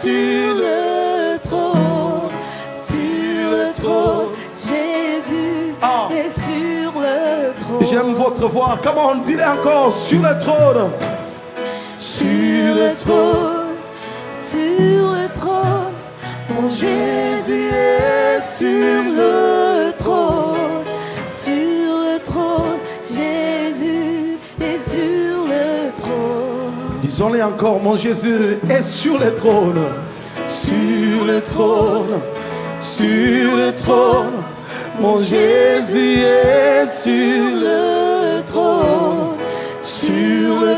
sur le trône, Jésus est sur le trône. J'aime votre voix. Comment on dit encore? Sur le trône. Sur le trône, mon Jésus est sur le trône, Jésus est sur le trône. Disons-le encore, mon Jésus est sur le trône. Sur le trône, mon Jésus est sur le trône, Jésus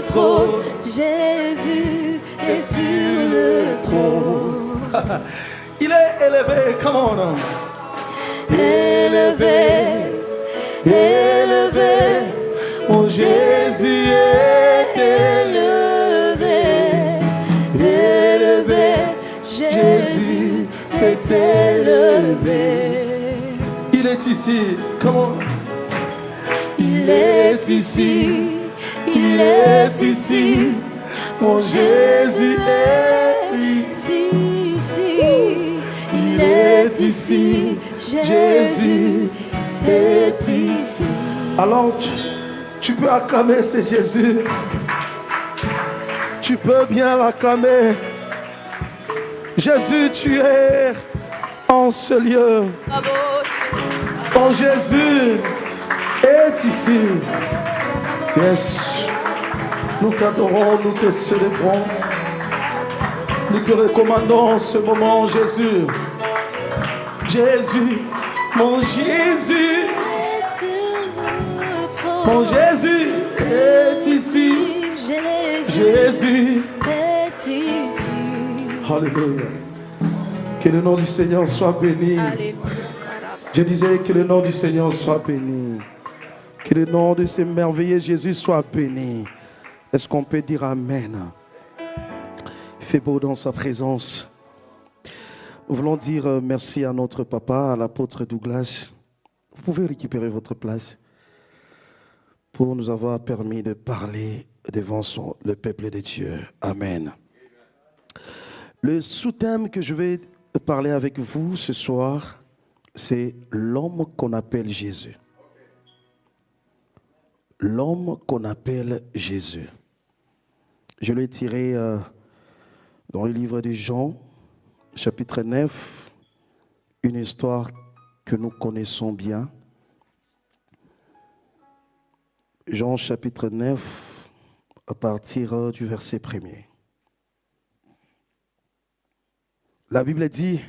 est sur le trône. Il est élevé, come on. Élevé, élevé, mon Jésus est élevé, élevé, Jésus est élevé. Il est ici, come on. Il est ici, il est ici, mon Jésus est ici, il est ici, Jésus est ici. Alors tu peux acclamer, c'est Jésus. Tu peux bien l'acclamer. Jésus, tu es en ce lieu. Ton Jésus est ici. Yes. Nous t'adorons, nous te célébrons. Nous te recommandons en ce moment, Jésus. Jésus, mon Jésus. Mon Jésus est ici. Jésus est ici. Alléluia. Que le nom du Seigneur soit béni. Je disais que le nom du Seigneur soit béni. Que le nom de ce merveilleux Jésus soit béni. Est-ce qu'on peut dire Amen? Il fait beau dans sa présence. Nous voulons dire merci à notre papa, à l'apôtre Douglas. Vous pouvez récupérer votre place pour nous avoir permis de parler devant le peuple de Dieu. Amen. Le sous-thème que je vais parler avec vous ce soir, c'est l'homme qu'on appelle Jésus. L'homme qu'on appelle Jésus. Je l'ai tiré dans le livre de Jean, chapitre 9, une histoire que nous connaissons bien. Jean chapitre 9, à partir du verset 1er. La Bible dit,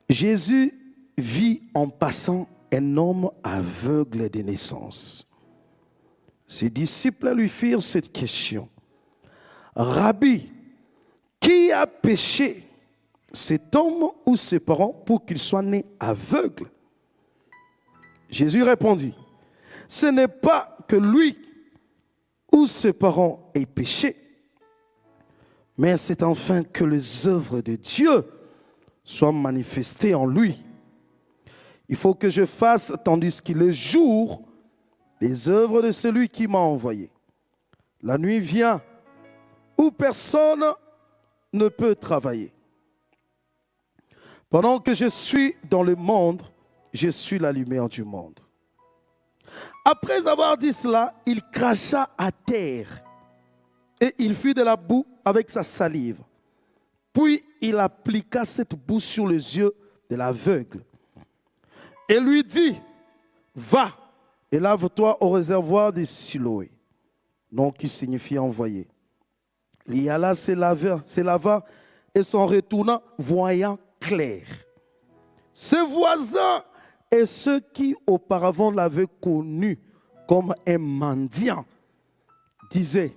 Jésus vit en passant un homme aveugle de naissance. Ses disciples lui firent cette question. Rabbi, qui a péché, cet homme ou ses parents, pour qu'il soit né aveugle? Jésus répondit, ce n'est pas que lui ou ses parents aient péché, mais c'est enfin que les œuvres de Dieu soient manifestées en lui. Il faut que je fasse, tandis qu'il est jour, les œuvres de celui qui m'a envoyé. La nuit vient où personne ne peut travailler. Pendant que je suis dans le monde, je suis la lumière du monde. Après avoir dit cela, il cracha à terre et il fit de la boue avec sa salive. Puis il appliqua cette boue sur les yeux de l'aveugle et lui dit, va et lave-toi au réservoir de Siloé, nom qui signifie envoyé. Il y alla se lava et s'en retourna voyant clair. Ses voisins et ceux qui auparavant l'avaient connu comme un mendiant disaient,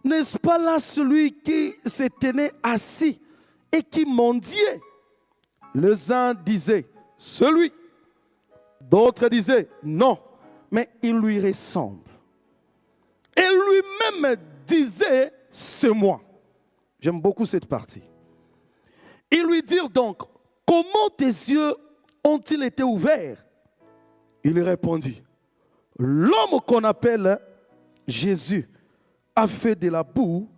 n'est-ce pas là celui qui se tenait assis et qui mendiait? Les uns disaient, celui. D'autres disaient, non, mais il lui ressemble. Et lui-même disait, c'est moi. J'aime beaucoup cette partie. Ils lui dirent donc, comment tes yeux ont-ils été ouverts? Il répondit, l'homme qu'on appelle Jésus a fait de la boue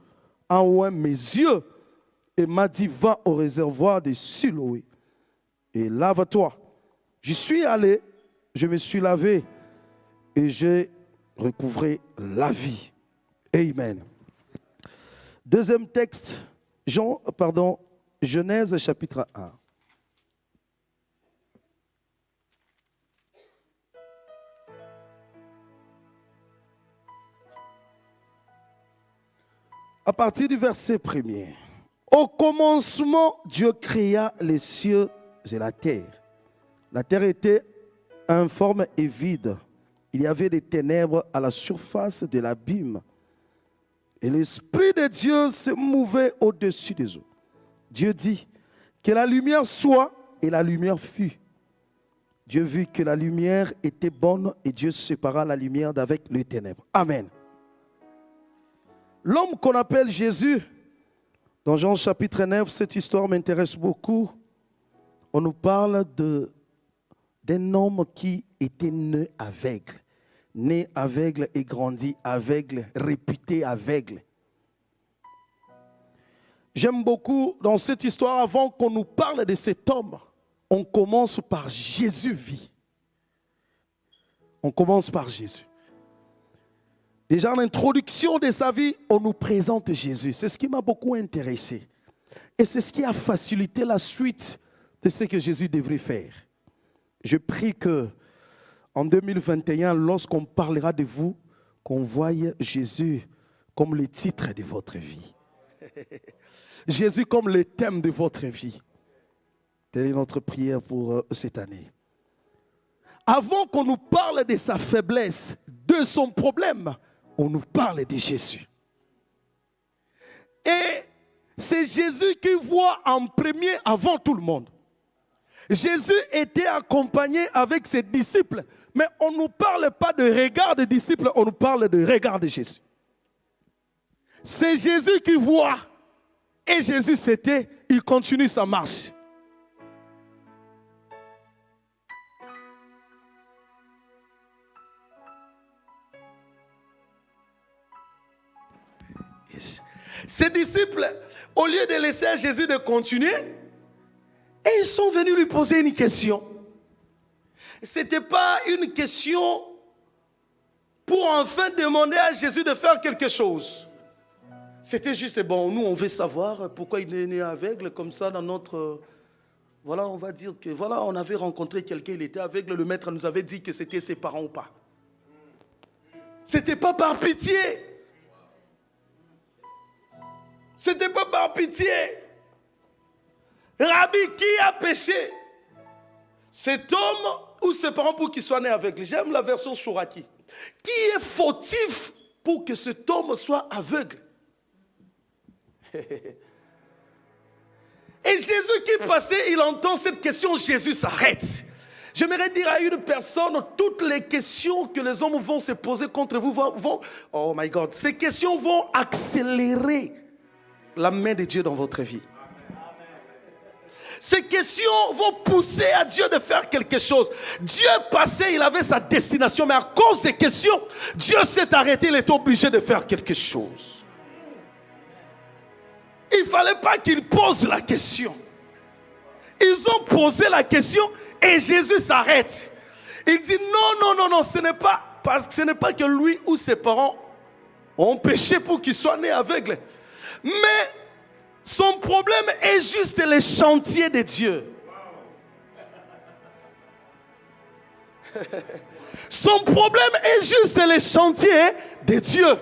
en haut mes yeux et m'a dit, va au réservoir de Siloé et lave-toi. Je suis allé, je me suis lavé et j'ai recouvré la vie. Amen. Deuxième texte, Genèse chapitre 1. À partir du verset 1er. Au commencement, Dieu créa les cieux et la terre. La terre était informe et vide. Il y avait des ténèbres à la surface de l'abîme. Et l'Esprit de Dieu se mouvait au-dessus des eaux. Dieu dit que la lumière soit, et la lumière fut. Dieu vit que la lumière était bonne et Dieu sépara la lumière d'avec les ténèbres. Amen. L'homme qu'on appelle Jésus, dans Jean chapitre 9, cette histoire m'intéresse beaucoup. On nous parle d'un homme qui était né aveugle et grandi aveugle, réputé aveugle. J'aime beaucoup dans cette histoire, avant qu'on nous parle de cet homme, on commence par Jésus vit. On commence par Jésus. Déjà, en introduction de sa vie, on nous présente Jésus. C'est ce qui m'a beaucoup intéressé. Et c'est ce qui a facilité la suite de ce que Jésus devrait faire. Je prie que en 2021, lorsqu'on parlera de vous, qu'on voie Jésus comme le titre de votre vie. Jésus comme le thème de votre vie. Telle est notre prière pour cette année. Avant qu'on nous parle de sa faiblesse, de son problème, on nous parle de Jésus. Et c'est Jésus qui voit en premier avant tout le monde. Jésus était accompagné avec ses disciples, mais on ne nous parle pas de regard de disciples, on nous parle de regard de Jésus. C'est Jésus qui voit. Et Jésus, il continue sa marche. Ses disciples, au lieu de laisser à Jésus de continuer, et ils sont venus lui poser une question. Ce n'était pas une question pour enfin demander à Jésus de faire quelque chose. C'était juste, bon, nous on veut savoir pourquoi il est né aveugle, comme ça dans notre... Voilà, on va dire que, voilà, on avait rencontré quelqu'un, il était aveugle, le maître nous avait dit que c'était ses parents ou pas. C'était pas par pitié. C'était pas par pitié. Rabbi, qui a péché? Cet homme ou ses parents pour qu'il soit né aveugle? J'aime la version Chouraki. Qui est fautif pour que cet homme soit aveugle? Et Jésus qui passait, il entend cette question, Jésus s'arrête. J'aimerais dire à une personne, toutes les questions que les hommes vont se poser contre vous vont oh my God, ces questions vont accélérer la main de Dieu dans votre vie. Ces questions vont pousser à Dieu de faire quelque chose. Dieu passé, il avait sa destination, mais à cause des questions, Dieu s'est arrêté, il est obligé de faire quelque chose. Il ne fallait pas qu'ils posent la question. Ils ont posé la question et Jésus s'arrête. Il dit non, ce n'est pas parce que ce n'est pas que lui ou ses parents ont péché pour qu'il soit né aveugle. Mais son problème est juste le chantier de Dieu. Son problème est juste le chantier de Dieu.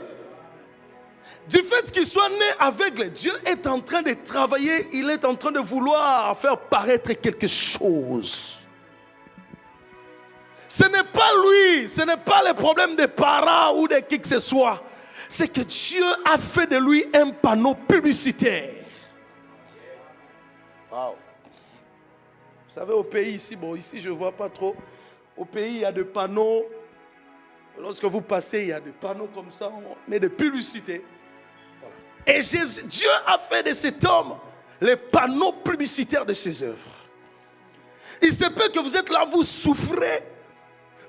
Du fait qu'il soit né aveugle, Dieu est en train de travailler, il est en train de vouloir faire paraître quelque chose. Ce n'est pas lui, ce n'est pas le problème des parents ou de qui que ce soit. C'est que Dieu a fait de lui un panneau publicitaire. Wow. Vous savez, au pays ici, bon, ici je ne vois pas trop. Au pays, il y a des panneaux. Lorsque vous passez, il y a des panneaux comme ça, mais de publicité. Voilà. Et Dieu a fait de cet homme les panneaux publicitaires de ses œuvres. Il se peut que vous êtes là, vous souffrez,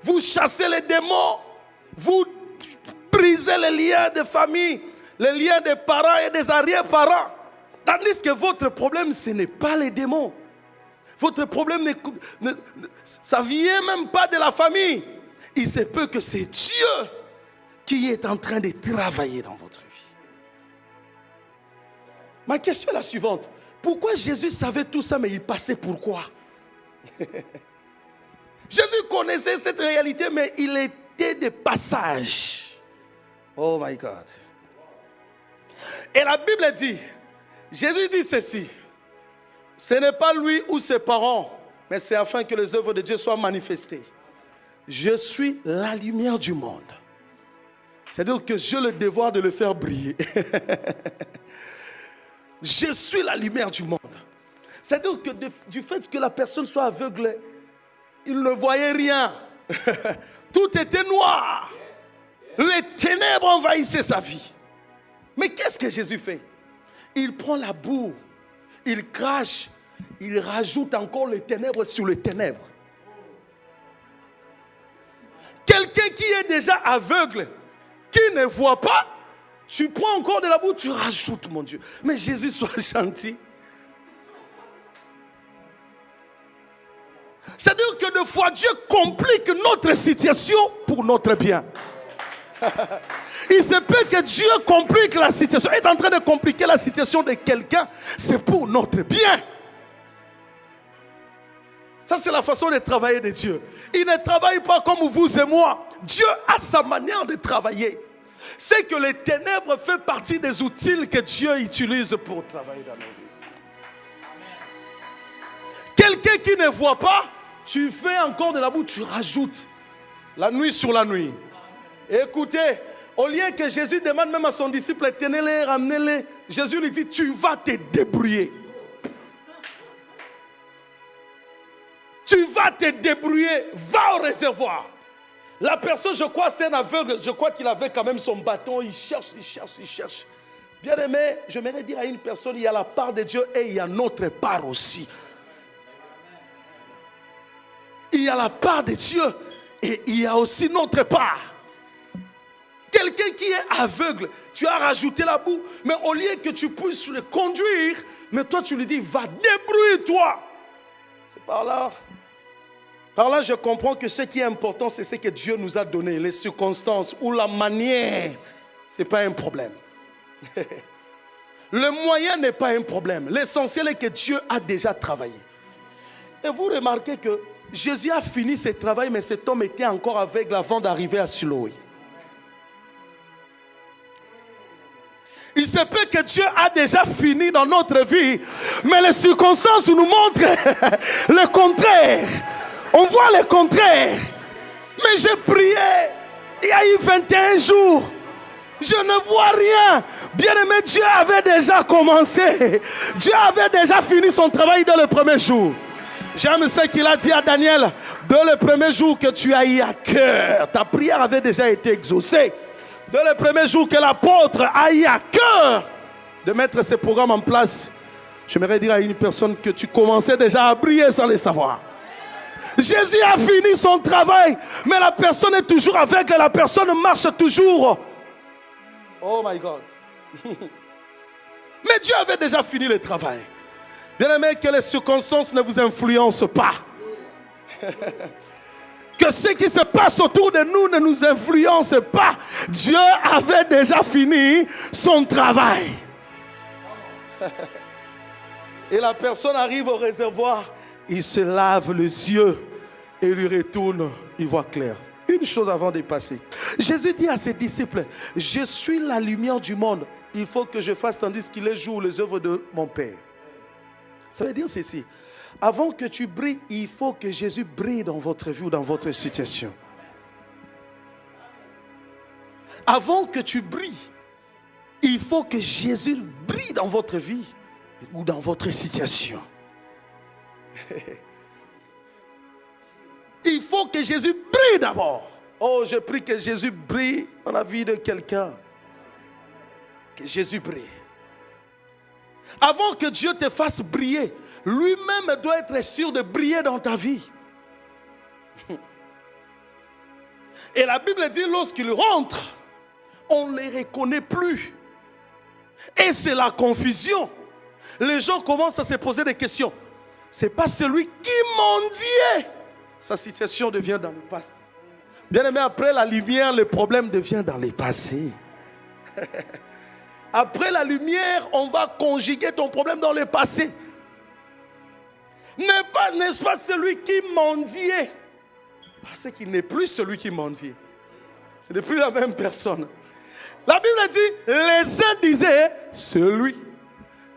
vous chassez les démons, vous brisez les liens de famille, les liens des parents et des arrière-parents. Tandis que votre problème, ce n'est pas les démons. Votre problème, ça ne vient même pas de la famille. Il se peut que c'est Dieu qui est en train de travailler dans votre vie. Ma question est la suivante. Pourquoi Jésus savait tout ça, mais il passait pourquoi? Jésus connaissait cette réalité, mais il était de passage. Oh my God. Et la Bible dit, Jésus dit ceci, ce n'est pas lui ou ses parents, mais c'est afin que les œuvres de Dieu soient manifestées. Je suis la lumière du monde. C'est-à-dire que j'ai le devoir de le faire briller. Je suis la lumière du monde. C'est-à-dire que du fait que la personne soit aveugle, il ne voyait rien. Tout était noir. Les ténèbres envahissaient sa vie. Mais qu'est-ce que Jésus fait? Il prend la boue, il crache, il rajoute encore les ténèbres sur les ténèbres. Quelqu'un qui est déjà aveugle, qui ne voit pas, tu prends encore de la boue, tu rajoutes, mon Dieu. Mais Jésus soit gentil. C'est-à-dire que des fois, Dieu complique notre situation pour notre bien. Il se peut que Dieu complique la situation. Il est en train de compliquer la situation de quelqu'un. C'est pour notre bien. Ça, c'est la façon de travailler de Dieu. Il ne travaille pas comme vous et moi. Dieu a sa manière de travailler. C'est que les ténèbres font partie des outils que Dieu utilise pour travailler dans nos vies. Quelqu'un qui ne voit pas, tu fais encore de la boue, tu rajoutes la nuit sur la nuit. Écoutez, au lieu que Jésus demande même à son disciple, tenez-les, ramenez-les, Jésus lui dit, tu vas te débrouiller. Tu vas te débrouiller, va au réservoir. La personne, je crois, c'est un aveugle, je crois qu'il avait quand même son bâton, il cherche. Bien aimé, j'aimerais dire à une personne, il y a la part de Dieu et il y a notre part aussi. Il y a la part de Dieu et il y a aussi notre part. Quelqu'un qui est aveugle, tu as rajouté la boue, mais au lieu que tu puisses le conduire, mais toi tu lui dis, va, débrouille-toi. C'est par là. Par là, je comprends que ce qui est important, c'est ce que Dieu nous a donné, les circonstances ou la manière. Ce n'est pas un problème. Le moyen n'est pas un problème. L'essentiel est que Dieu a déjà travaillé. Et vous remarquez que Jésus a fini ses travaux, mais cet homme était encore aveugle avant d'arriver à Siloé. Il se peut que Dieu a déjà fini dans notre vie, mais les circonstances nous montrent le contraire. On voit le contraire. Mais j'ai prié, il y a eu 21 jours. Je ne vois rien. Bien aimé, Dieu avait déjà commencé. Dieu avait déjà fini son travail dans le premier jour. J'aime ce qu'il a dit à Daniel. Dans le premier jour que tu as eu à cœur, ta prière avait déjà été exaucée. Dans le premier jour que l'apôtre a eu à cœur de mettre ce programme en place, j'aimerais dire à une personne que tu commençais déjà à briller sans le savoir. Jésus a fini son travail, mais la personne est toujours aveugle, la personne marche toujours. Oh my God. Mais Dieu avait déjà fini le travail. Bien aimé, que les circonstances ne vous influencent pas. Que ce qui se passe autour de nous ne nous influence pas. Dieu avait déjà fini son travail. Et la personne arrive au réservoir, il se lave les yeux et lui retourne, il voit clair. Une chose avant de passer. Jésus dit à ses disciples, je suis la lumière du monde. Il faut que je fasse tandis qu'il est jour les œuvres de mon Père. Ça veut dire ceci. Avant que tu brilles, il faut que Jésus brille dans votre vie ou dans votre situation. Avant que tu brilles, il faut que Jésus brille dans votre vie ou dans votre situation. Il faut que Jésus brille d'abord. Oh, je prie que Jésus brille dans la vie de quelqu'un. Que Jésus brille. Avant que Dieu te fasse briller, lui-même doit être sûr de briller dans ta vie. Et la Bible dit, lorsqu'il rentre, on ne les reconnaît plus. Et c'est la confusion. les gens commencent à se poser des questions. Ce n'est pas celui qui mendiait. Sa situation devient dans le passé. Bien aimé, après la lumière, le problème devient dans le passé. Après la lumière, on va conjuguer ton problème dans le passé. N'est-ce pas celui qui mendiait? Parce qu'il n'est plus celui qui mendiait. Ce n'est plus la même personne. La Bible dit, les uns disaient, c'est lui.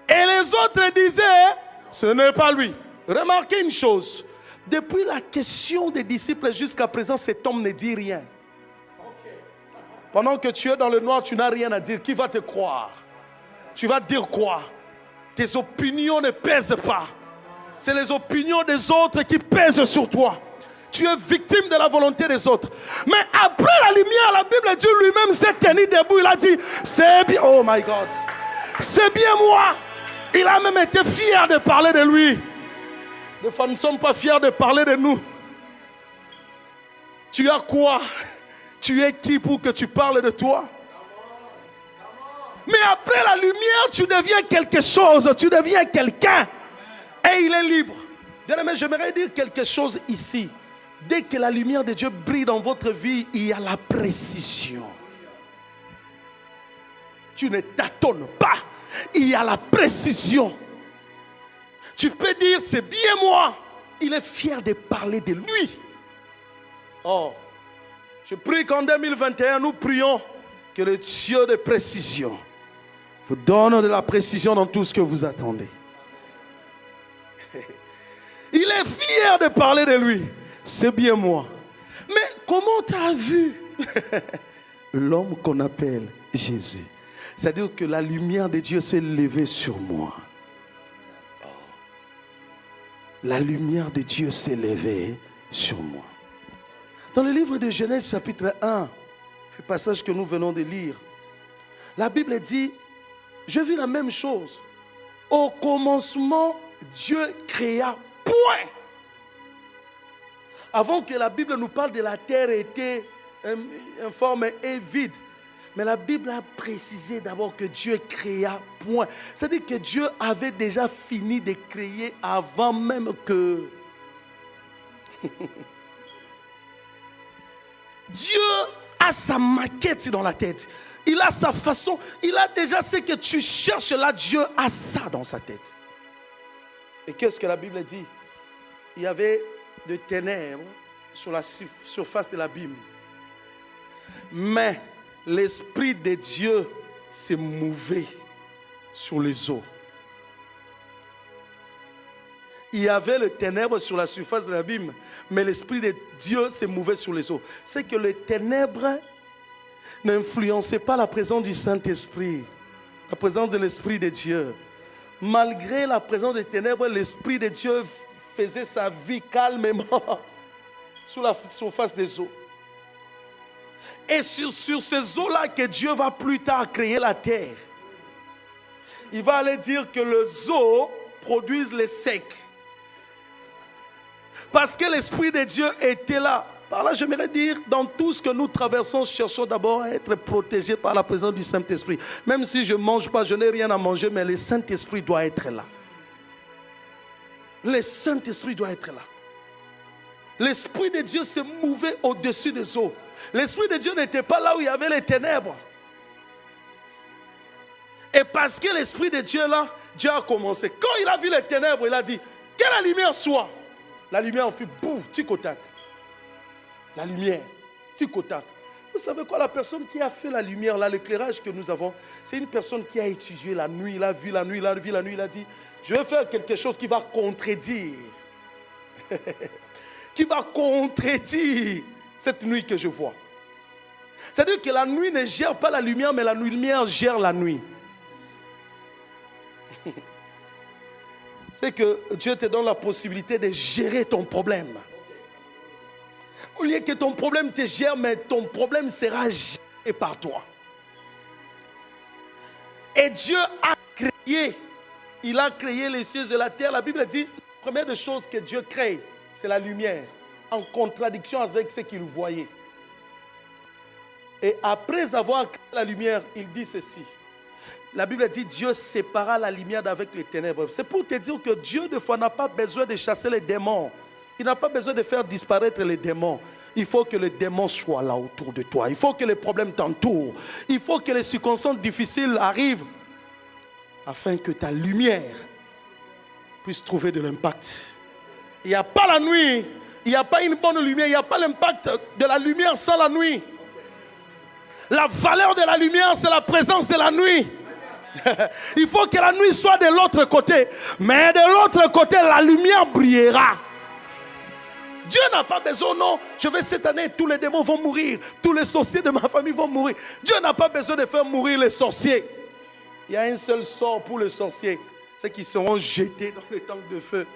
Et les autres disaient, ce n'est pas lui. Remarquez une chose. Depuis la question des disciples jusqu'à présent, cet homme ne dit rien. Pendant que tu es dans le noir, tu n'as rien à dire. Qui va te croire? Tu vas dire quoi? Tes opinions ne pèsent pas. C'est les opinions des autres qui pèsent sur toi. Tu es victime de la volonté des autres. Mais après la lumière, la Bible dit lui-même s'est tenu debout. Il a dit, c'est bien. Oh my God. C'est bien moi. Il a même été fier de parler de lui. Des fois, nous ne sommes pas fiers de parler de nous. Tu as quoi? Tu es qui pour que tu parles de toi? Mais après la lumière, tu deviens quelque chose. Tu deviens quelqu'un. Et il est libre. Bien aimé, j'aimerais dire quelque chose ici. Dès que la lumière de Dieu brille dans votre vie, il y a la précision. Tu ne tâtonnes pas. Il y a la précision. Tu peux dire, c'est bien moi. Il est fier de parler de lui. Oh, je prie qu'en 2021, nous prions que le Dieu de précision vous donne de la précision dans tout ce que vous attendez. Il est fier de parler de lui. C'est bien moi. Mais comment tu as vu l'homme qu'on appelle Jésus? C'est-à-dire que la lumière de Dieu s'est levée sur moi. La lumière de Dieu s'est levée sur moi. Dans le livre de Genèse chapitre 1, le passage que nous venons de lire, la Bible dit, je vis la même chose. Au commencement, Dieu créa, point. Avant que la Bible nous parle de la terre était informe et vide. Mais la Bible a précisé d'abord que Dieu créa, point. C'est-à-dire que Dieu avait déjà fini de créer avant même que... Dieu a sa maquette dans la tête. Il a sa façon. Il a déjà ce que tu cherches là. Dieu a ça dans sa tête. Et qu'est-ce que la Bible dit? Il y avait des ténèbres sur la surface de l'abîme. Mais l'Esprit de Dieu s'est mouvé sur les eaux. Il y avait le ténèbre sur la surface de l'abîme, mais l'Esprit de Dieu s'est mouvé sur les eaux. C'est que les ténèbres n'influençaient pas la présence du Saint-Esprit, la présence de l'Esprit de Dieu. Malgré la présence des ténèbres, l'Esprit de Dieu faisait sa vie calmement sur la surface des eaux. Et sur ces eaux-là que Dieu va plus tard créer la terre. Il va aller dire que les eaux produisent les secs. Parce que l'Esprit de Dieu était là. Par là, j'aimerais dire, dans tout ce que nous traversons, cherchons d'abord à être protégés par la présence du Saint-Esprit. Même si je ne mange pas, je n'ai rien à manger, mais le Saint-Esprit doit être là. Le Saint-Esprit doit être là. L'Esprit de Dieu s'est mouvé au-dessus des eaux. L'Esprit de Dieu n'était pas là où il y avait les ténèbres. Et parce que l'Esprit de Dieu là, Dieu a commencé. Quand il a vu les ténèbres, il a dit, que la lumière soit. La lumière fait boum, tic au tac. La lumière, tic au tac. Vous savez quoi, la personne qui a fait la lumière, là, l'éclairage que nous avons, c'est une personne qui a étudié la nuit, il a vu la nuit, il a vu la nuit, il a dit, je vais faire quelque chose qui va contredire. Qui va contredire cette nuit que je vois. C'est-à-dire que la nuit ne gère pas la lumière, mais la lumière gère la nuit. C'est que Dieu te donne la possibilité de gérer ton problème. Au lieu que ton problème te gère, mais ton problème sera géré par toi. Et Dieu a créé, il a créé les cieux et la terre. La Bible dit, la première des choses que Dieu crée, c'est la lumière, en contradiction avec ce qu'il voyait. Et après avoir créé la lumière, il dit ceci. La Bible dit Dieu sépara la lumière d'avec les ténèbres. C'est pour te dire que Dieu, des fois, n'a pas besoin de chasser les démons. Il n'a pas besoin de faire disparaître les démons. Il faut que les démons soient là autour de toi. Il faut que les problèmes t'entourent. Il faut que les circonstances difficiles arrivent afin que ta lumière puisse trouver de l'impact. Il n'y a pas la nuit. Il n'y a pas une bonne lumière. Il n'y a pas l'impact de la lumière sans la nuit. La valeur de la lumière, c'est la présence de la nuit. Il faut que la nuit soit de l'autre côté. Mais de l'autre côté, la lumière brillera. Dieu n'a pas besoin, non. Je vais cette année, tous les démons vont mourir. Tous les sorciers de ma famille vont mourir. Dieu n'a pas besoin de faire mourir les sorciers. Il y a un seul sort pour les sorciers. C'est qu'ils seront jetés dans les tanks de feu.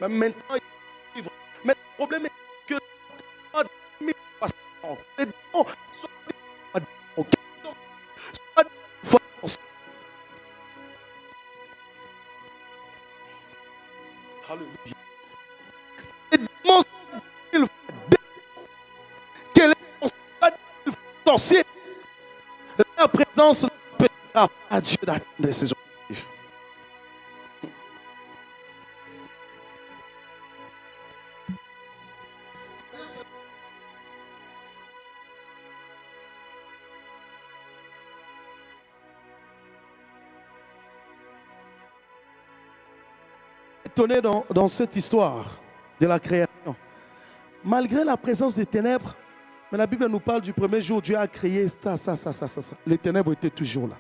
Mais maintenant, ils vivent. Mais le problème est que les démons sont Alléluia. Les démons que les sorciers, la présence ne permettra pas à Dieu d'atteindre ses objectifs. Étonné dans cette histoire de la création. Malgré la présence des ténèbres, mais la Bible nous parle du premier jour, Dieu a créé ça. Les ténèbres étaient toujours là.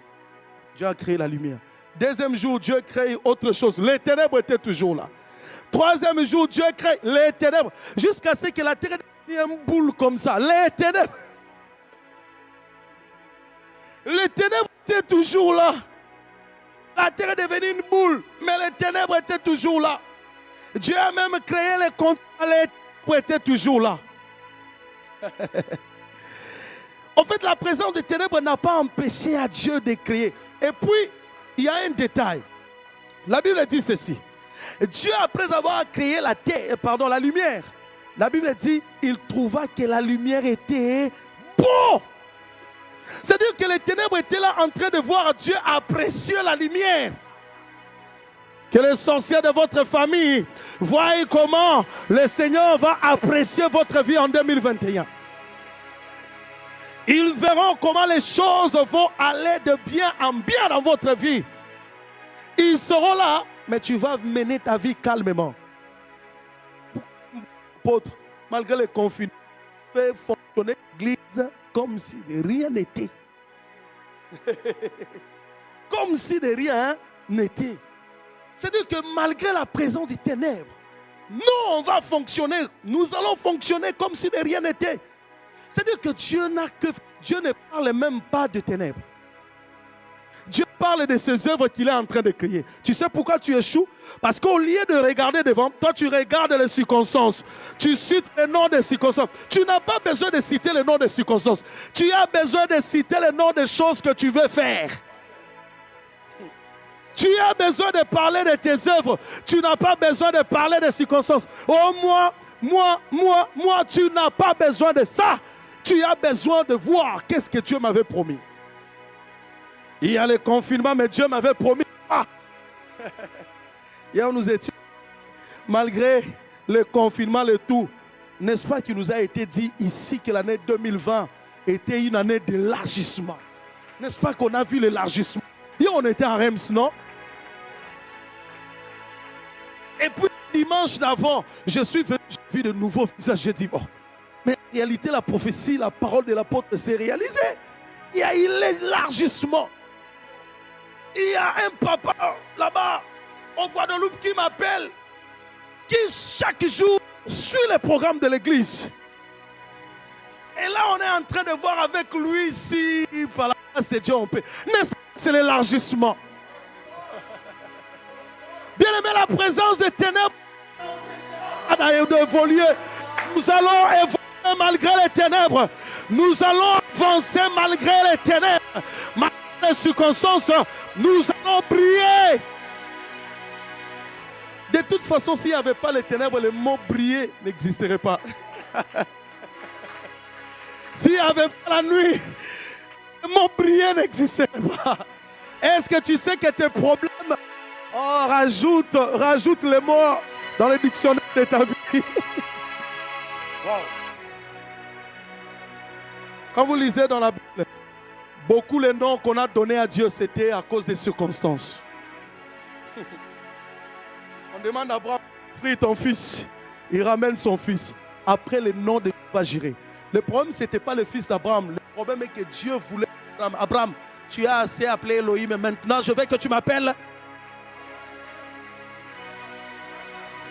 Dieu a créé la lumière. Deuxième jour, Dieu crée autre chose. Les ténèbres étaient toujours là. Troisième jour, Dieu crée les ténèbres. Jusqu'à ce que la terre devienne une boule comme ça. Les ténèbres. Les ténèbres étaient toujours là. La terre est devenue une boule, mais les ténèbres étaient toujours là. Dieu a même créé les contrôles, les ténèbres étaient toujours là. En fait, la présence des ténèbres n'a pas empêché à Dieu de créer. Et puis, il y a un détail. La Bible dit ceci. Dieu, après avoir créé la lumière, la Bible dit, il trouva que la lumière était bon. C'est-à-dire que les ténèbres étaient là en train de voir Dieu apprécier la lumière. Que les sorciers de votre famille voient comment le Seigneur va apprécier votre vie en 2021. Ils verront comment les choses vont aller de bien en bien dans votre vie. Ils seront là, mais tu vas mener ta vie calmement. Apôtre, malgré les confinements, fait fonctionner l'église comme si de rien n'était. Comme si de rien n'était. C'est-à-dire que malgré la présence des ténèbres, nous, on va fonctionner. Nous allons fonctionner comme si de rien n'était. C'est-à-dire que Dieu ne parle même pas de ténèbres. Dieu parle de ses œuvres qu'il est en train de créer. Tu sais pourquoi tu échoues? Parce qu'au lieu de regarder devant, toi tu regardes les circonstances. Tu cites les noms des circonstances. Tu n'as pas besoin de citer les noms des circonstances. Tu as besoin de citer les noms des choses que tu veux faire. Tu as besoin de parler de tes œuvres. Tu n'as pas besoin de parler des circonstances. Oh moi, tu n'as pas besoin de ça. Tu as besoin de voir qu'est-ce que Dieu m'avait promis. Il y a le confinement, mais Dieu m'avait promis. Hier, nous étions, malgré le confinement, le tout, n'est-ce pas qu'il nous a été dit ici que l'année 2020 était une année d'élargissement. N'est-ce pas qu'on a vu l'élargissement? Hier, on était en Reims, non? Et puis, dimanche d'avant, je suis venu, j'ai vu de nouveaux visages. J'ai dit, oh, mais en réalité, la prophétie, la parole de l'apôtre s'est réalisée. Il y a eu l'élargissement. Il y a un papa là-bas, au Guadeloupe, qui m'appelle, qui chaque jour suit les programmes de l'église. Et là, on est en train de voir avec lui si, par la grâce de Dieu, on peut. N'est-ce pas, c'est l'élargissement. Bien aimé, la présence des ténèbres d'évoluer. Nous allons évoluer malgré les ténèbres. Nous allons avancer malgré les ténèbres. Malgré les circonstances, nous allons briller. De toute façon, s'il n'y avait pas les ténèbres, le mot briller n'existerait pas. S'il n'y avait pas la nuit, le mot briller n'existerait pas. Est-ce que tu sais que tes problèmes, oh, rajoute les mots dans le dictionnaire de ta vie. Wow. Quand vous lisez dans la Bible, beaucoup les noms qu'on a donnés à Dieu, c'était à cause des circonstances. On demande à Abraham, prie ton fils. Il ramène son fils. Après, le nom de Dieu va gérer. Le problème, ce n'était pas le fils d'Abraham. Le problème est que Dieu voulait Abraham, tu as assez appelé Elohim, mais maintenant je veux que tu m'appelles.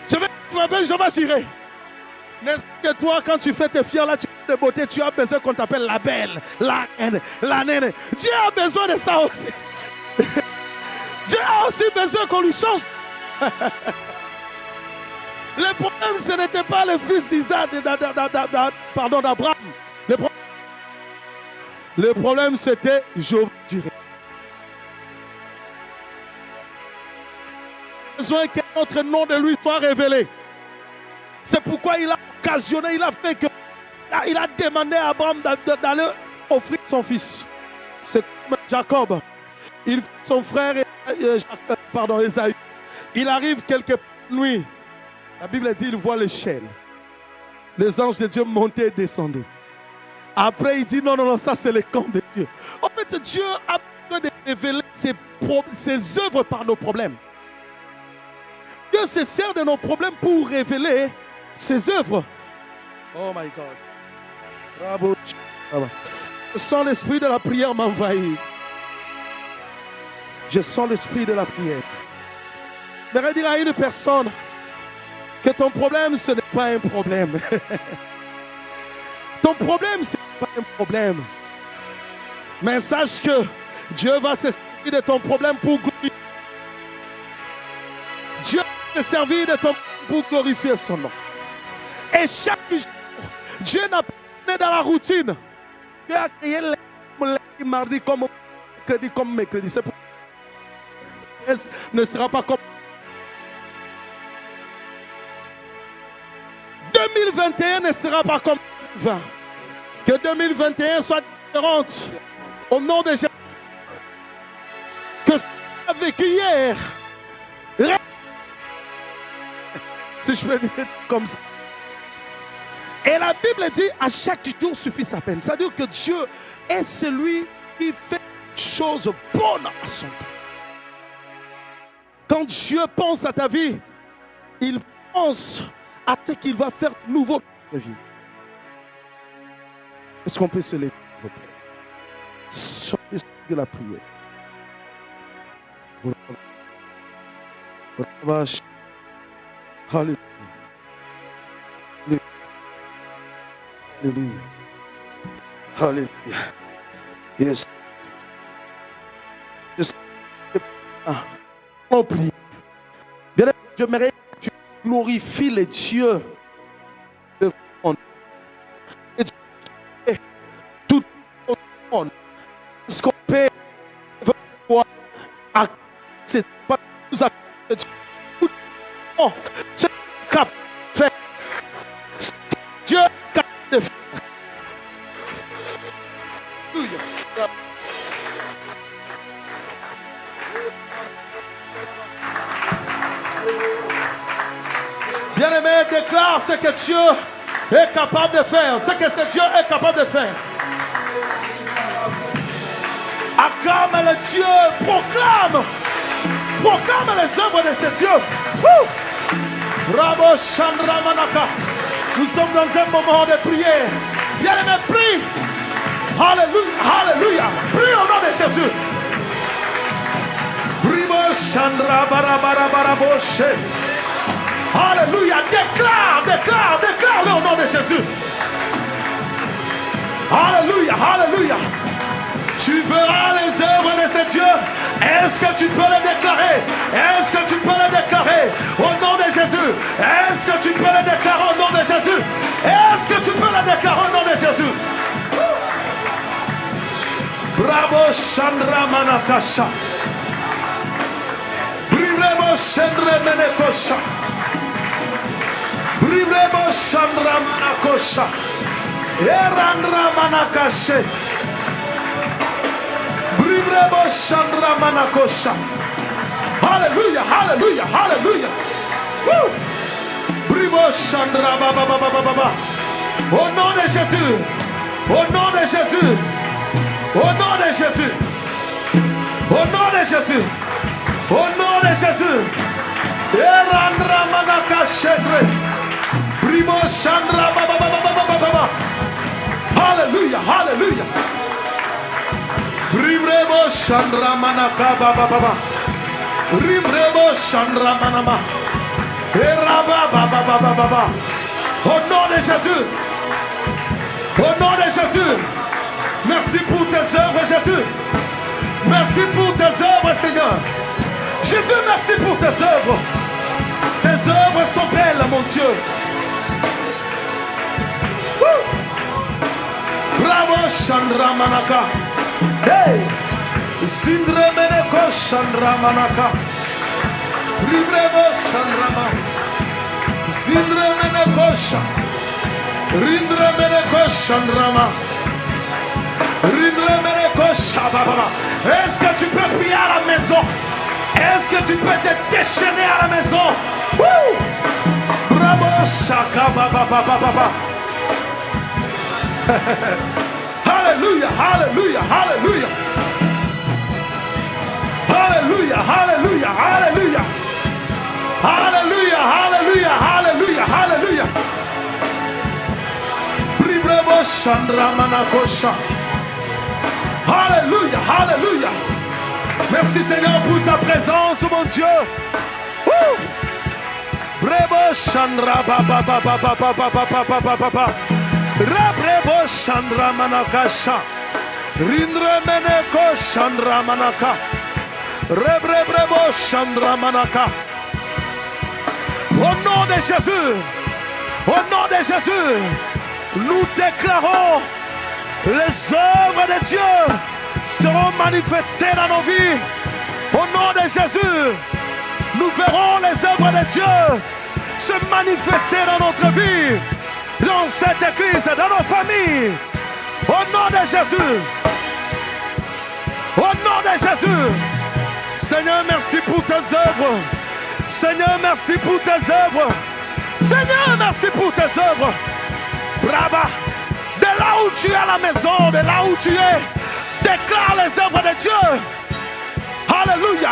Je veux que tu m'appelles, je vais gérer. N'est-ce pas que toi, quand tu fais tes fiers là, tu fais de beauté, tu as besoin qu'on t'appelle la belle, la reine, la naine. Dieu a besoin de ça aussi. Dieu a aussi besoin qu'on lui change. Le problème, ce n'était pas le fils d'Isaac, d'Abraham. Le problème, c'était Jéhovah Jireh. Il a besoin qu'un autre nom de lui soit révélé. C'est pourquoi il a occasionné, il a fait que, il a demandé à Abraham d'aller offrir son fils. C'est comme Jacob. Son frère, Esaü. Il arrive quelque part de nuit. La Bible dit, il voit l'échelle. Les anges de Dieu montaient et descendaient. Après, il dit, non, ça c'est le camp de Dieu. En fait, Dieu a besoin de révéler ses œuvres par nos problèmes. Dieu se sert de nos problèmes pour révéler ses œuvres. Oh my God. Bravo. Je sens l'esprit de la prière m'envahir. Je sens l'esprit de la prière. Je vais dire à une personne que ton problème, ce n'est pas un problème. Ton problème, ce n'est pas un problème. Mais sache que Dieu va se servir de ton problème pour glorifier. Dieu va se servir de ton problème pour glorifier son nom. Et chaque jour, Dieu n'a pas été dans la routine. Dieu a créé lundi, mardi comme mercredi comme mercredi. C'est pour ne sera pas comme 2021 ne sera pas comme 2020. Que 2021 soit différente. Au nom de Jésus. Que ce qu'on a vécu hier. Si je peux dire comme ça. Et la Bible dit à chaque jour suffit sa peine. C'est-à-dire que Dieu est celui qui fait des choses bonnes à son temps. Quand Dieu pense à ta vie, il pense à ce qu'il va faire de nouveau dans ta vie. Est-ce qu'on peut se lever, s'il vous plaît? Sur l'esprit de la prière. Alléluia. Alléluia. Alléluia. Yes. On prie. Bien, j'aimerais que tu glorifies le Dieu de monde. Tout le monde. Ce qu'on peut voir à c'est pas nous à tout le monde. C'est capable de faire. Dieu est capable de faire. Alléluia. Bien-aimé, déclare ce que Dieu est capable de faire. Ce que ce Dieu est capable de faire. Acclame le Dieu. Proclame les œuvres de ce Dieu. Rabo Chandra Manaka. Nous sommes dans un moment de prière. Bien-aimé, prie. Alléluia. Alléluia. Prie au nom de Jésus. Ribo Chandra Barabarabaraboche. Alléluia, déclare-le au nom de Jésus. Alléluia, alléluia. Tu verras les œuvres de ce Dieu. Est-ce que tu peux le déclarer? Est-ce que tu peux le déclarer au nom de Jésus? Est-ce que tu peux le déclarer au nom de Jésus? Est-ce que tu peux le déclarer au nom de Jésus? Bravo Chandra Manakasha. Bravo Chandra Manakosha. Bravo Chandra Manakosha. Erandra Manakashe. Bribrebo Chandra Manakosha. Alléluia, alléluia, alléluia. Bribo Chandra Baba Baba Baba. Au nom de Jésus. Au nom de Jésus. Au nom de Jésus. Au nom de Jésus. Au nom de Jésus. Erandra Manaka Shedre. Bribo Chandra Baba Baba Baba. Alléluia, alléluia. Bribrebo Chandra Manaka Baba Baba. Bribrebo Chandra Manama. Eraba Baba Baba Baba. Au nom de Jésus. Au nom de Jésus. Merci pour tes œuvres, Jésus. Merci pour tes œuvres, Seigneur. Jésus, merci pour tes œuvres. Tes œuvres sont belles, mon Dieu. Bravo, Chandra Manaka. Hey! Sindre Meneko Chandra Manaka. Bravo, Chandra Manaka. Sindre Meneko Chandra. Rindre Meneko Chandrama. Rindre Meneko Shababa. Est-ce que tu peux prier à la maison? Est-ce que tu peux te déchaîner à la maison? Bravo Shaka Baba Baba Baba. Alléluia, alléluia, alléluia. Alléluia, alléluia, alléluia. Alléluia, alléluia, alléluia, alléluia. Chandra Manakosha. Alléluia, alléluia. Merci Seigneur pour ta présence, mon Dieu. Brebo Chandra Baba Baba Baba Baba Baba Baba. Rabrebo Chandra Manakasha. Rindre Meneko Chandra Manaka. Rebrebo Chandra Manaka. Au nom de Jésus. Au nom de Jésus. Nous déclarons les œuvres de Dieu seront manifestées dans nos vies. Au nom de Jésus, nous verrons les œuvres de Dieu se manifester dans notre vie, dans cette église, dans nos familles. Au nom de Jésus. Au nom de Jésus. Seigneur, merci pour tes œuvres. Seigneur, merci pour tes œuvres. Seigneur, merci pour tes œuvres. Brava, de là où tu es à la maison, de là où tu es, déclare les œuvres de Dieu. Alléluia.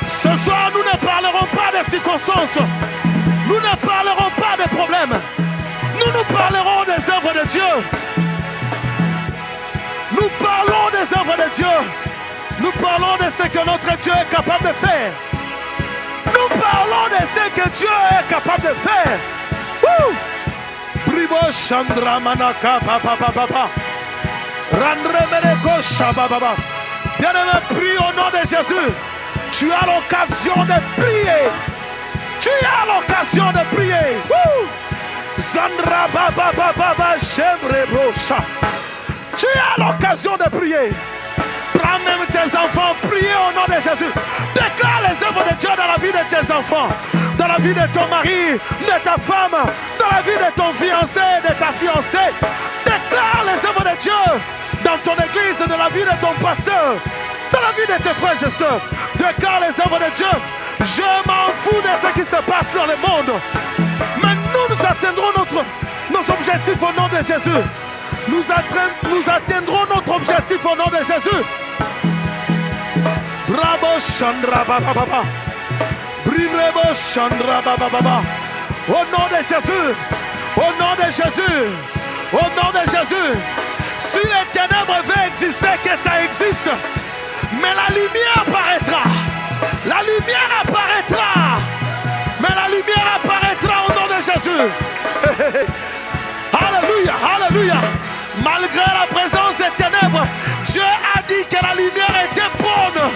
Ce soir, nous ne parlerons pas des circonstances. Nous ne parlerons pas des problèmes. Nous parlerons des œuvres de Dieu. Nous parlons des œuvres de Dieu. Nous parlons de ce que notre Dieu est capable de faire. Nous parlons de ce que Dieu est capable de faire. Bribo Chandra Manaka Papa Papa. Randre Meneko Shababa. Bien-aimé, prie au nom de Jésus. Tu as l'occasion de prier. Tu as l'occasion de prier. Zandra Baba Baba Shemrebrocha. Tu as l'occasion de prier. Prends même tes enfants, priez au nom de Jésus. Déclare les œuvres de Dieu dans la vie de tes enfants, dans la vie de ton mari, de ta femme, dans la vie de ton fiancé, de ta fiancée. Déclare les œuvres de Dieu dans ton église, dans la vie de ton pasteur, dans la vie de tes frères et sœurs. Déclare les œuvres de Dieu. Je m'en fous de ce qui se passe dans le monde. Mais nous atteindrons nos objectifs au nom de Jésus. Nous atteindrons notre objectif au nom de Jésus. Bravo Chandra Baba Baba. Bravo Chandra Baba Baba. Au nom de Jésus. Au nom de Jésus. Au nom de Jésus. Si les ténèbres veulent exister, que ça existe. Mais la lumière apparaîtra. La lumière apparaîtra. Mais la lumière apparaîtra au nom de Jésus. Alléluia, alléluia. Malgré la présence des ténèbres, Dieu a dit que la lumière était bonne.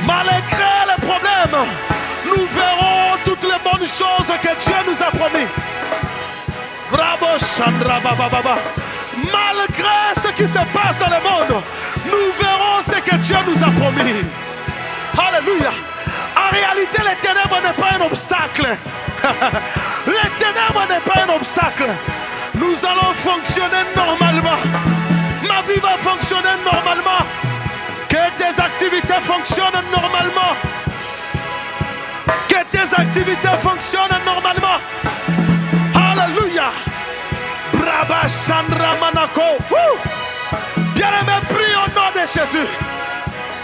Malgré les problèmes, nous verrons toutes les bonnes choses que Dieu nous a promis. Bravo Chandra Baba Baba. Malgré ce qui se passe dans le monde, nous verrons ce que Dieu nous a promis. Alléluia. En réalité, les ténèbres n'est pas un obstacle. Les ténèbres n'est pas un obstacle. Nous allons fonctionner normalement. Ma vie va fonctionner fonctionner normalement. Que tes activités fonctionnent normalement. Que tes activités fonctionnent normalement. Alléluia. Braba Sandra Manako. Bien-aimé, prie au nom de Jésus.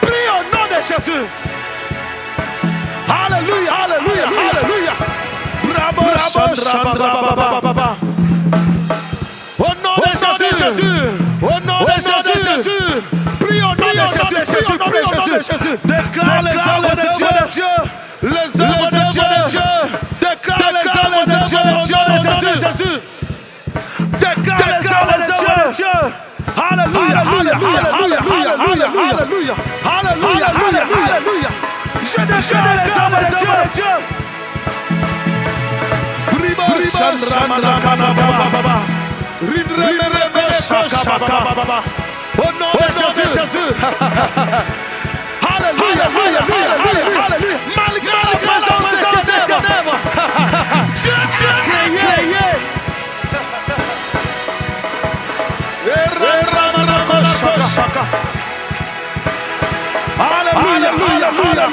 Prie au nom de Jésus. Alléluia, alléluia, alléluia. Bravo, Sandra. Au nom de Jésus. Au nom de Jésus. Prie au nom de Jésus. Déclare les œuvres de Dieu. Les œuvres de Dieu. Déclare les œuvres de Dieu. Au nom de Jésus. Déclare les œuvres de Dieu. Alléluia, alléluia, alléluia, alléluia, alléluia, alléluia. Je déclare les œuvres de Dieu. Au nom de Jésus. Alléluia, alléluia. Malgré la présence des ténèbres, Dieu a créé. Alléluia, alléluia.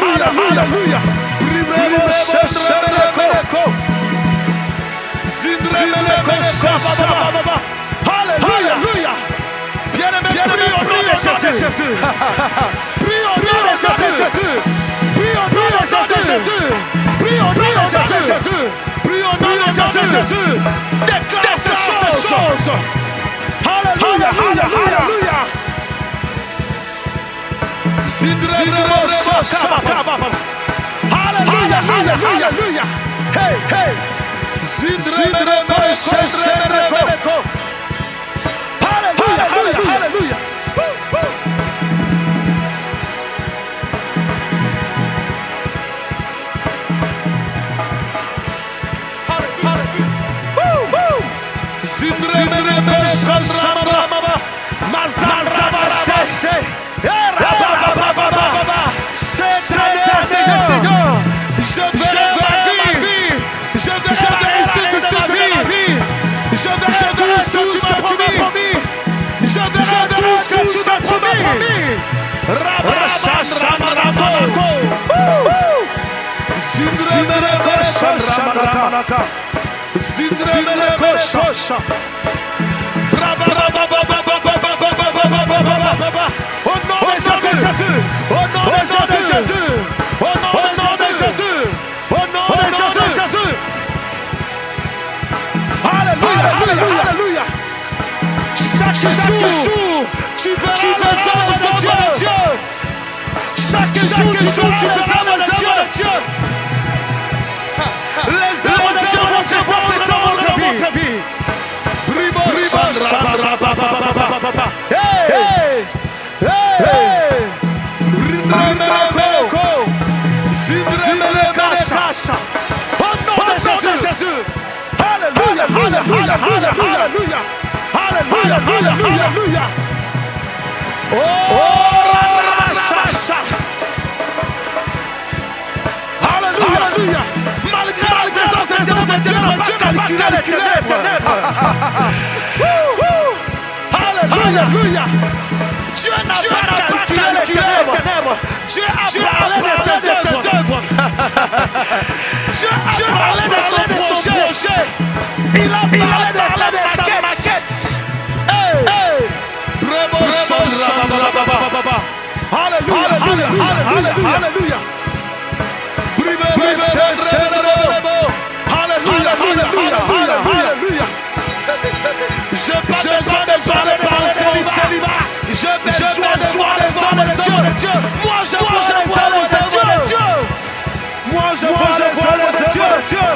Alléluia. Bien-aimé, prie au nom de Jésus. Prie au nom de Jésus. Prie au nom de Jésus. Prie au nom de Jésus. Prie au nom de Jésus. Déclare ces choses. Alléluia, alléluia. Alléluia, alléluia. Hey, hey. Alléluia, alléluia. Seigneur, je verrai ma vie. Je verrai la réussite de ma vie. Je verrai tout ce que tu m'as promis. Je verrai tout ce que tu m'as promis. Au nom de Jésus. Au nom de Jésus. Au nom de Jésus. Au nom de Jésus. Alléluia, alléluia, alléluia. Chaque jour, tu verras les œuvres de Dieu. Chaque jour, tu verras les œuvres de Dieu. Les œuvres de Dieu vont se passer dans votre vie. Hey, hey, hey. Au nom de Jésus. Alléluia, alléluia, alléluia. Alléluia, alléluia. Oh, alléluia. Malgré la présence de Dieu n'a pas calculé les ténèbres. Alléluia. Dieu n'a pas calculé les ténèbres. Dieu a parlé de ses œuvres. Dieu a parlé de son projet. Il a parlé de sa maquette. Alléluia, alléluia, alléluia. Alléluia. J'ai besoin de parler de mon célibat. J'ai besoin de voir les œuvres de Dieu. Moi, je vois les œuvres de Dieu. Moi, je vois les œuvres de Dieu.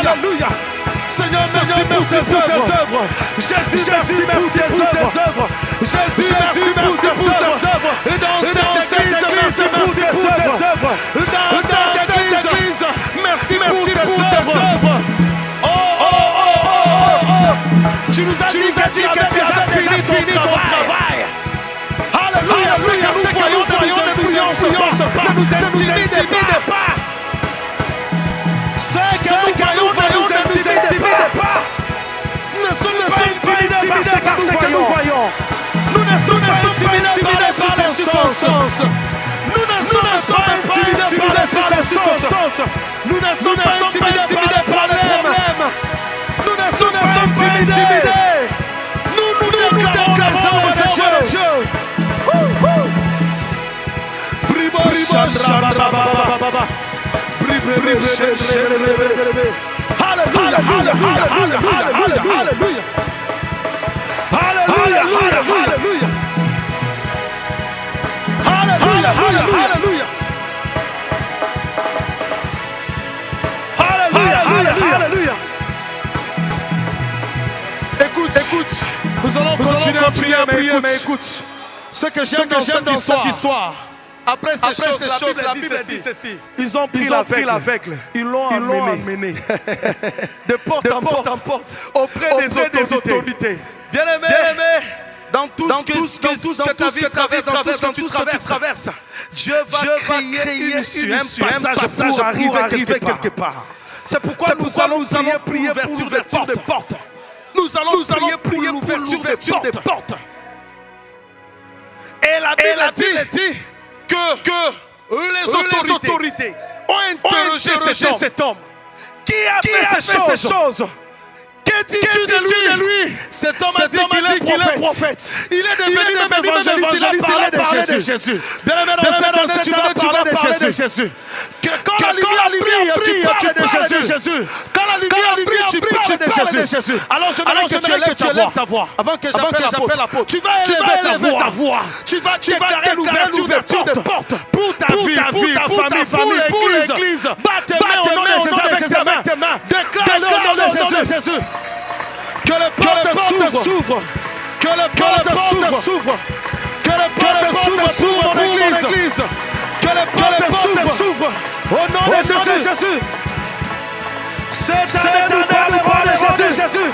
Alléluia. Seigneur, merci pour tes œuvres. Jésus, merci pour tes œuvres. Jésus, merci pour tes œuvres. Et dans cette église, merci pour tes œuvres. Dans cette église, merci pour tes œuvres. Tu nous as dit que tu avais déjà fini ton travail. Alléluia, Seigneur, nous voyons de l'influence. Ne nous intimide pas. par ce que nous voyons. Nous ne sommes pas intimidés par les circonstances. Nous ne sommes pas intimidés par les circonstances. Nous ne sommes pas intimidés par les problèmes. Nous ne sommes pas intimidés. Nous déclarons les œuvres de Dieu. Alléluia, alléluia, alléluia, alléluia. Alléluia, alléluia. Alléluia, alléluia. Alléluia, alléluia. Écoute, nous allons continuer à prier, mais écoute, ce que j'aime dans cette histoire, après ces choses, la Bible dit ceci. Ils ont pris l'aveugle, ils l'ont amené de porte en porte auprès des autorités. Bien-aimé, dans tout ce que ta vie traverse, dans tout ce que tu traverses, Dieu va créer un passage pour arriver quelque part. C'est pourquoi nous allons prier pour l'ouverture des portes. Nous allons prier pour l'ouverture des portes. Et la Bible dit que les autorités ont interrogé cet homme. Qui a fait ces choses? Que dis-tu de lui? Cet homme a dit qu'il est prophète. Il est devenu même évangéliste. Il a parlé de Jésus. Bien-aimé, dans cette année, tu vas parler de Jésus. Quand la lumière brille, tu parles de Jésus. Quand la lumière brille, tu parles de Jésus. Alors je voudrais que tu élèves ta voix. Avant que j'appelle l'apôtre, tu vas élever ta voix. Tu vas déclarer l'ouverture des portes pour ta vie, pour ta famille, pour l'église. Batte tes mains au nom de Jésus avec tes mains. Déclare le nom de Jésus. Que les portes s'ouvrent. Que les portes s'ouvrent. Que les portes s'ouvrent pour mon église. Que les portes s'ouvrent. Au nom de Jésus. C'est année nous parlera de Jésus.